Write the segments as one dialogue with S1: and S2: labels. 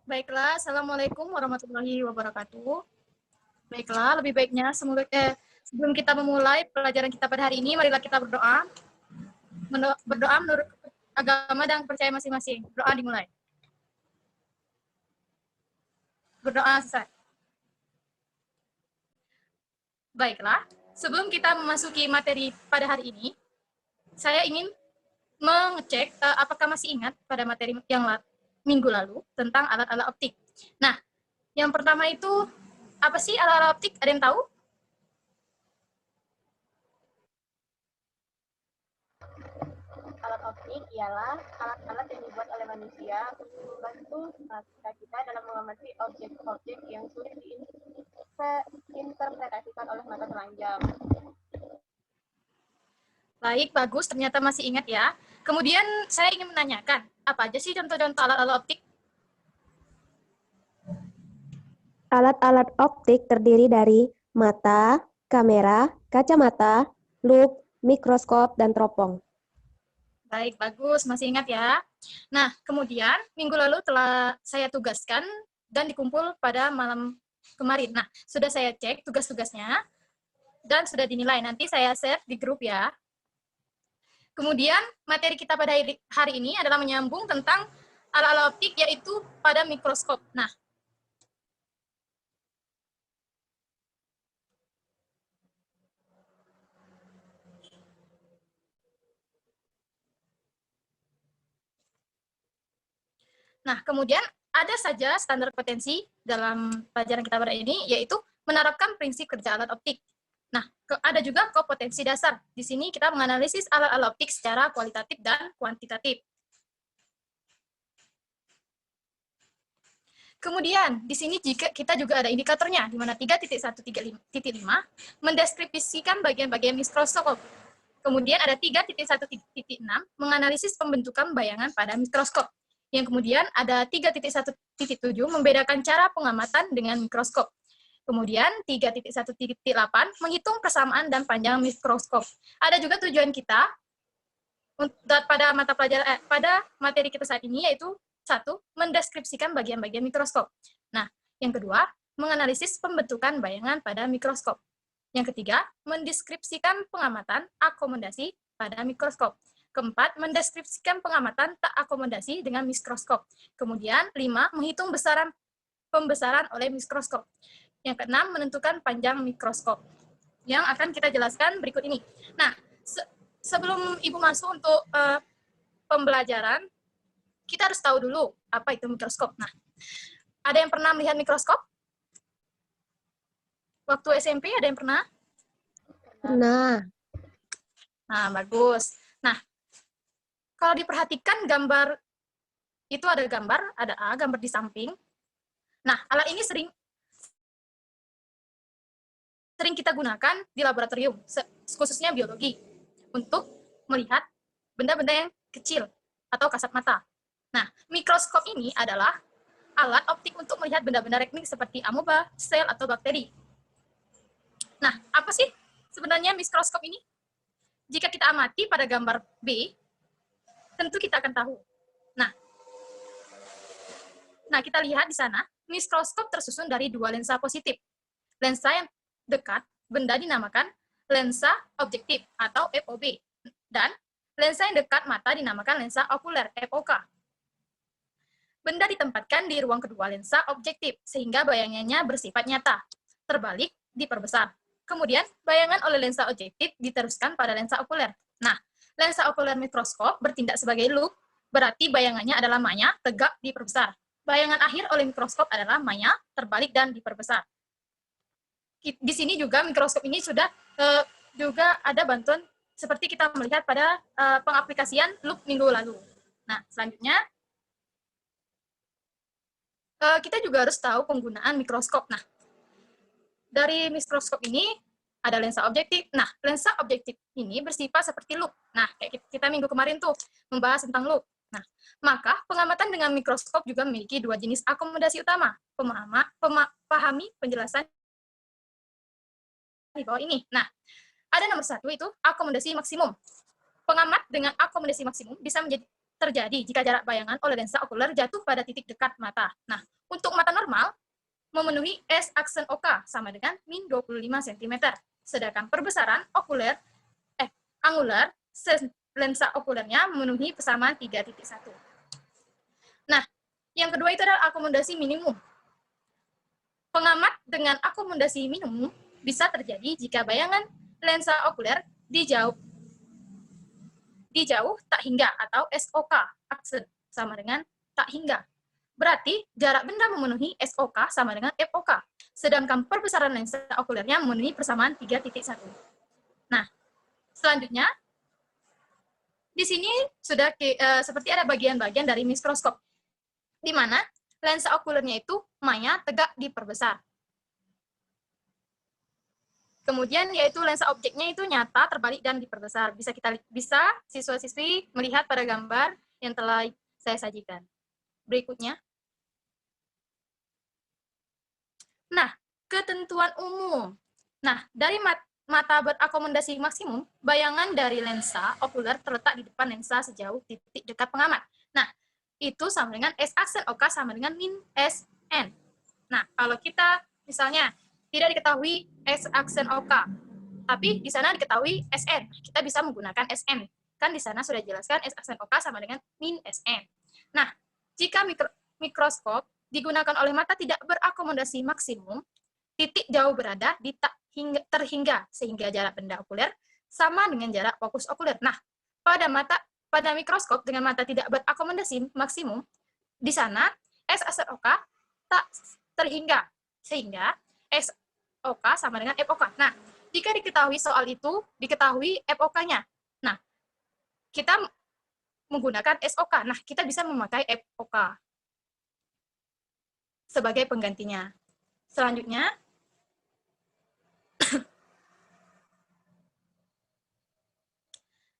S1: Baiklah, Assalamualaikum warahmatullahi wabarakatuh. Baiklah, lebih baiknya sebelum kita memulai pelajaran kita pada hari ini, marilah kita berdoa. Berdoa menurut agama dan percaya masing-masing. Doa dimulai. Berdoa selesai. Baiklah, sebelum kita memasuki materi pada hari ini, saya ingin mengecek apakah masih ingat pada materi yang minggu lalu tentang alat-alat optik. Nah, yang pertama itu apa sih alat-alat optik? Ada yang tahu?
S2: Alat optik ialah alat-alat yang dibuat oleh manusia untuk membantu mata kita dalam mengamati objek-objek yang sulit diinterpretasikan oleh mata telanjang.
S1: Baik, bagus. Ternyata masih ingat ya. Kemudian saya ingin menanyakan, apa aja sih contoh-contoh alat-alat optik?
S3: Alat-alat optik terdiri dari mata, kamera, kacamata, loop, mikroskop, dan teropong.
S1: Baik, bagus. Masih ingat ya. Nah, kemudian minggu lalu telah saya tugaskan dan dikumpul pada malam kemarin. Nah, sudah saya cek tugas-tugasnya dan sudah dinilai. Nanti saya share di grup ya. Kemudian materi kita pada hari ini adalah menyambung tentang alat-alat optik yaitu pada mikroskop. Nah, kemudian ada saja standar potensi dalam pelajaran kita pada ini, yaitu menerapkan prinsip kerja alat optik. Nah, ada juga kompetensi dasar. Di sini kita menganalisis alat-alat optik secara kualitatif dan kuantitatif. Kemudian, di sini kita juga ada indikatornya, di mana 3.1.5 mendeskripsikan bagian-bagian mikroskop. Kemudian ada 3.1.6 menganalisis pembentukan bayangan pada mikroskop. Yang kemudian ada 3.1.7 membedakan cara pengamatan dengan mikroskop. Kemudian 3.1.8 menghitung persamaan dan panjang mikroskop. Ada juga tujuan kita pada mata pelajaran pada materi kita saat ini, yaitu 1. Mendeskripsikan bagian-bagian mikroskop. Nah, yang kedua, menganalisis pembentukan bayangan pada mikroskop. Yang ketiga, mendeskripsikan pengamatan akomodasi pada mikroskop. Keempat, mendeskripsikan pengamatan tak akomodasi dengan mikroskop. Kemudian, 5, menghitung pembesaran oleh mikroskop. Yang keenam, menentukan panjang mikroskop. Yang akan kita jelaskan berikut ini. Nah, sebelum Ibu masuk untuk pembelajaran, kita harus tahu dulu apa itu mikroskop. Nah, ada yang pernah melihat mikroskop? Waktu SMP ada yang pernah?
S3: Pernah.
S1: Nah, bagus. Nah, kalau diperhatikan gambar, itu ada gambar, ada A, gambar di samping. Nah, alat ini sering kita gunakan di laboratorium, khususnya biologi, untuk melihat benda-benda yang kecil atau kasat mata. Nah, mikroskop ini adalah alat optik untuk melihat benda-benda teknik seperti amoeba, sel, atau bakteri. Nah, apa sih sebenarnya mikroskop ini? Jika kita amati pada gambar B, tentu kita akan tahu. Nah, kita lihat di sana, mikroskop tersusun dari dua lensa positif. Lensa yang dekat, benda dinamakan lensa objektif atau FOB. Dan lensa yang dekat mata dinamakan lensa okuler, FOK. Benda ditempatkan di ruang kedua lensa objektif, sehingga bayangannya bersifat nyata. Terbalik, diperbesar. Kemudian, bayangan oleh lensa objektif diteruskan pada lensa okuler. Nah, lensa okuler mikroskop bertindak sebagai loop, berarti bayangannya adalah maya, tegak, diperbesar. Bayangan akhir oleh mikroskop adalah maya, terbalik, dan diperbesar. Di sini juga mikroskop ini sudah juga ada bantuan seperti kita melihat pada pengaplikasian loop minggu lalu. Nah, selanjutnya kita juga harus tahu penggunaan mikroskop. Nah, dari mikroskop ini ada lensa objektif. Nah, lensa objektif ini bersifat seperti loop. Nah, kayak kita minggu kemarin tuh membahas tentang loop. Nah, maka pengamatan dengan mikroskop juga memiliki dua jenis akomodasi utama. Pahami penjelasan di bawah ini. Nah, ada nomor 1 itu akomodasi maksimum. Pengamat dengan akomodasi maksimum bisa terjadi jika jarak bayangan oleh lensa okuler jatuh pada titik dekat mata. Nah, untuk mata normal, memenuhi S aksen OK sama dengan min 25 cm. Sedangkan perbesaran angular, lensa okulernya memenuhi persamaan 3.1. Nah, yang kedua itu adalah akomodasi minimum. Pengamat dengan akomodasi minimum bisa terjadi jika bayangan lensa okuler di jauh tak hingga atau SOK aksen sama dengan tak hingga. Berarti jarak benda memenuhi SOK sama dengan FOK. Sedangkan perbesaran lensa okulernya memenuhi persamaan 3.1. Nah, selanjutnya di sini sudah seperti ada bagian-bagian dari mikroskop di mana lensa okulernya itu maya tegak diperbesar. Kemudian yaitu lensa objeknya itu nyata, terbalik, dan diperbesar. Bisa siswa-siswi melihat pada gambar yang telah saya sajikan. Berikutnya. Nah, ketentuan umum. Nah, dari mata berakomodasi maksimum, bayangan dari lensa okuler terletak di depan lensa sejauh titik dekat pengamat. Nah, itu sama dengan S aksen OK sama dengan min SN. Nah, kalau kita misalnya tidak diketahui S aksen OK, tapi di sana diketahui SN. Kita bisa menggunakan SN. Kan di sana sudah dijelaskan S aksen OK sama dengan min SN. Nah, jika mikroskop digunakan oleh mata tidak berakomodasi maksimum, titik jauh berada di terhingga, sehingga jarak benda okuler sama dengan jarak fokus okuler. Nah, pada mikroskop dengan mata tidak berakomodasi maksimum, di sana S aksen OK tak terhingga, sehingga SOK sama dengan FOK. Nah, jika diketahui soal itu, diketahui FOK-nya. Nah, kita menggunakan SOK. Nah, kita bisa memakai FOK sebagai penggantinya. Selanjutnya,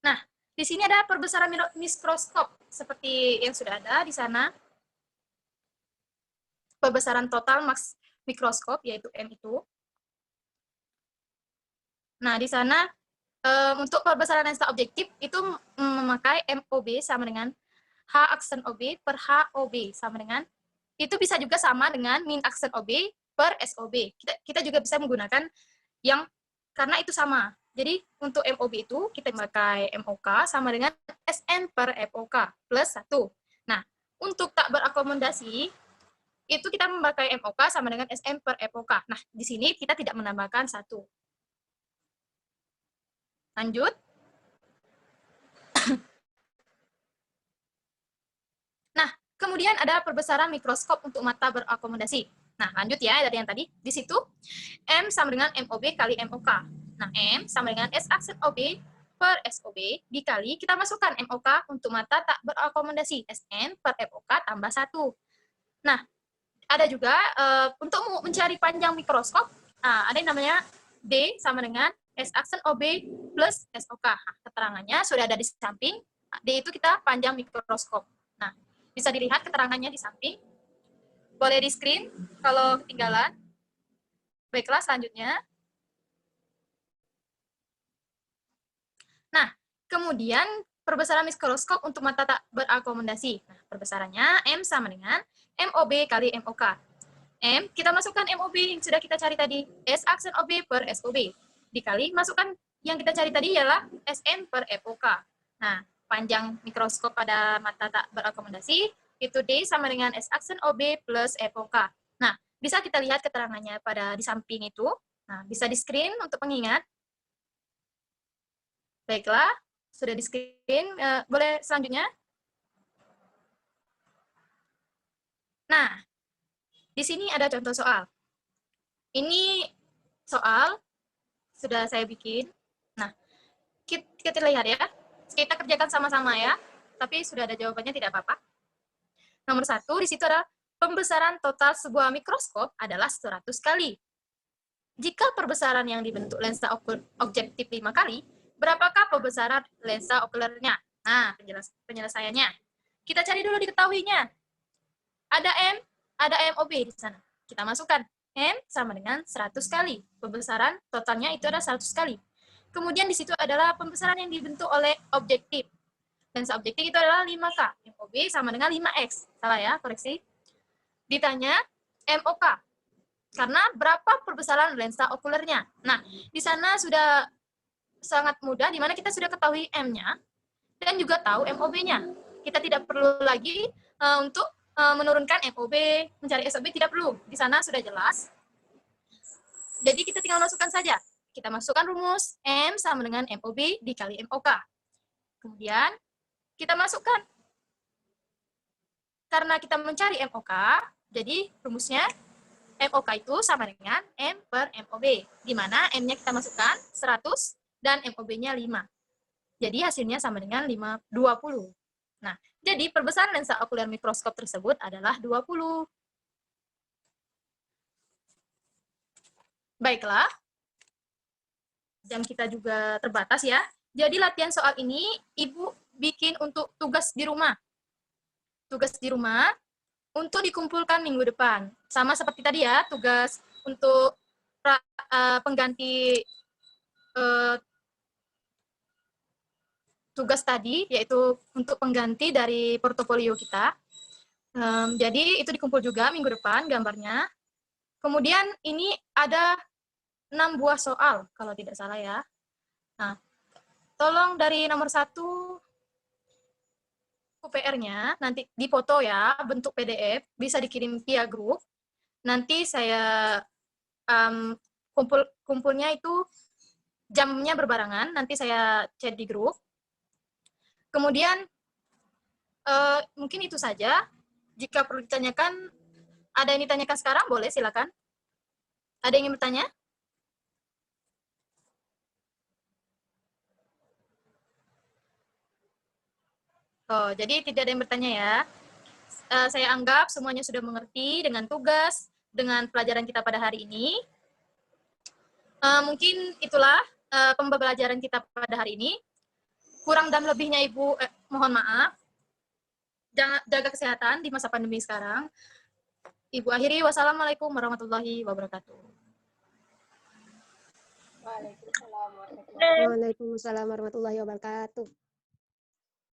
S1: nah, di sini ada perbesaran mikroskop seperti yang sudah ada di sana. Perbesaran total mikroskop yaitu M itu. Nah, di sana untuk perbesaran lensa objektif itu memakai MOB sama dengan H aksen OB per HOB sama dengan, itu bisa juga sama dengan min aksen OB per SOB. Kita juga bisa menggunakan yang, karena itu sama. Jadi untuk MOB itu kita memakai MOK sama dengan SN per FOK plus 1. Nah, untuk tak berakomodasi, itu kita memakai MOK sama dengan SN per FOK. Nah, di sini kita tidak menambahkan 1. Lanjut. Nah, kemudian ada perbesaran mikroskop untuk mata berakomodasi. Nah, lanjut ya dari yang tadi. Di situ, M sama dengan MOB kali MOK. Nah, M sama dengan S aksen OB per SOB dikali, kita masukkan MOK untuk mata tak berakomodasi. SN per FOK tambah 1. Nah, ada juga untuk mencari panjang mikroskop, ada yang namanya D sama dengan S aksen OB plus SOK. Nah, keterangannya sudah ada di samping. D itu kita panjang mikroskop. Nah, bisa dilihat keterangannya di samping. Boleh di screen kalau ketinggalan. Baiklah, selanjutnya. Nah, kemudian perbesaran mikroskop untuk mata tak berakomodasi. Nah, perbesarannya M sama dengan MOB kali MOK. M, kita masukkan MOB yang sudah kita cari tadi. S aksen OB per SOB. Dikali, masukkan yang kita cari tadi ialah SN per FOK. Nah, panjang mikroskop pada mata tak berakomodasi, itu D sama dengan S aksen OB plus FOK. Nah, bisa kita lihat keterangannya pada di samping itu. Nah, bisa di screen untuk pengingat. Baiklah, sudah di screen. Boleh selanjutnya? Nah, di sini ada contoh soal. Ini soal sudah saya bikin. Nah, kita lihat ya. Kita kerjakan sama-sama ya. Tapi sudah ada jawabannya, tidak apa-apa. Nomor 1, di situ ada pembesaran total sebuah mikroskop adalah 100 kali. Jika perbesaran yang dibentuk lensa objektif 5 kali, berapakah perbesaran lensa okulernya? Nah, penyelesaiannya. Kita cari dulu diketahuinya. Ada M, ada MOB di sana. Kita masukkan. M sama dengan 100 kali. Pembesaran totalnya itu ada 100 kali. Kemudian di situ adalah pembesaran yang dibentuk oleh objektif. lensa objektif itu adalah 5K. MOB sama dengan 5X. Salah ya, koreksi. Ditanya MOK. Karena berapa perbesaran lensa okulernya. Nah, di sana sudah sangat mudah, di mana kita sudah ketahui M-nya dan juga tahu MOB-nya. Kita tidak perlu lagi untuk menurunkan MOB, mencari SOB, tidak perlu. Di sana sudah jelas. Jadi kita tinggal masukkan saja. Kita masukkan rumus M sama dengan MOB dikali MOK. Kemudian kita masukkan. Karena kita mencari MOK, jadi rumusnya MOK itu sama dengan M per MOB. Di mana M-nya kita masukkan 100 dan MOB-nya 5. Jadi hasilnya sama dengan 20. Nah, jadi perbesaran lensa okuler mikroskop tersebut adalah 20. Baiklah. Jam kita juga terbatas ya. Jadi latihan soal ini Ibu bikin untuk tugas di rumah. Tugas di rumah untuk dikumpulkan minggu depan. Sama seperti tadi ya, tugas untuk pengganti tugas tadi, yaitu untuk pengganti dari portofolio kita. Jadi itu dikumpul juga minggu depan gambarnya. Kemudian ini ada 6 buah soal, kalau tidak salah ya. Nah, tolong dari nomor 1, UPR-nya nanti dipoto ya, bentuk PDF, bisa dikirim via grup. Nanti saya kumpulnya itu jamnya berbarengan, nanti saya chat di grup. Kemudian mungkin itu saja. Jika perlu ditanyakan, ada yang ditanyakan sekarang, boleh silakan. Ada yang ingin bertanya? Oh, jadi tidak ada yang bertanya ya. Saya anggap semuanya sudah mengerti dengan tugas, dengan pelajaran kita pada hari ini. Mungkin itulah pembelajaran kita pada hari ini. Kurang dan lebihnya Ibu, mohon maaf. Jaga kesehatan di masa pandemi sekarang. Ibu akhiri, wassalamualaikum warahmatullahi wabarakatuh.
S2: Waalaikumsalam warahmatullahi wabarakatuh.
S3: Waalaikumsalam warahmatullahi wabarakatuh.